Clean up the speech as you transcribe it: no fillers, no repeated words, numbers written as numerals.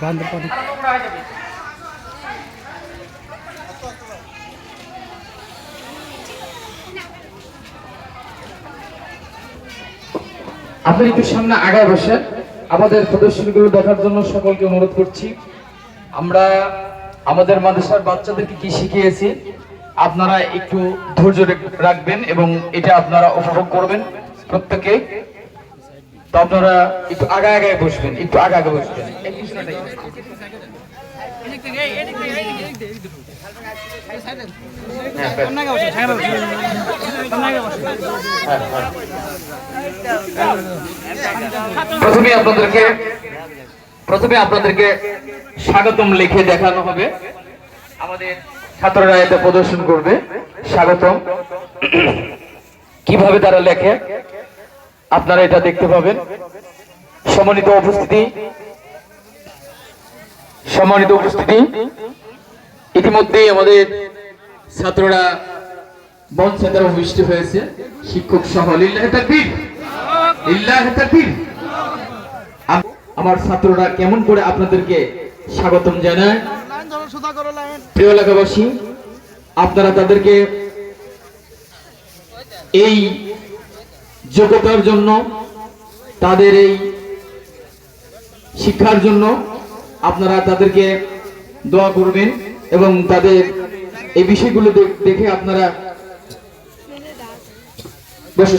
বান্দর পানি আপনি একটু সামনে আগায় বসেন। আমাদের প্রদর্শনীগুলো দেখার জন্য সকলকে অনুরোধ করছি। আমরা আমাদের মাদ্রাসার বাচ্চাদেরকে কি শিখিয়েছি আপনারা একটু ধৈর্য রাখবেন এবং এটা আপনারা উপভোগ করবেন প্রত্যেকে। তো আপনারা একটু আগায় আগায় বসবেন, একটু আগে আগে বসবেন। প্রথমে আপনাদেরকে স্বাগতম লিখে দেখানো হবে। আমাদের ছাত্ররা এতে প্রদর্শন করবে স্বাগতম কিভাবে তারা লেখে, আপনারা এটা দেখতে পাবেন। সম্মানিত উপস্থিতি, ইতিমধ্যেই আমাদের ছাত্ররা মঞ্চে তারা উপস্থিত হয়েছে, শিক্ষক সহ। লিল্লাহি তাকবীর, লিল্লাহি তাকবীর। আমার ছাত্ররা কেমন করে আপনাদেরকে স্বাগতম জানায়। প্রিয় এলাকাবাসী, আপনারা তাদেরকে এই যোগ্যতার জন্য, তাদের এই শিক্ষার জন্য আপনারা তাদেরকে দোয়া করবেন এবং তাদের এই বিষয়গুলো দেখে আপনারা বসে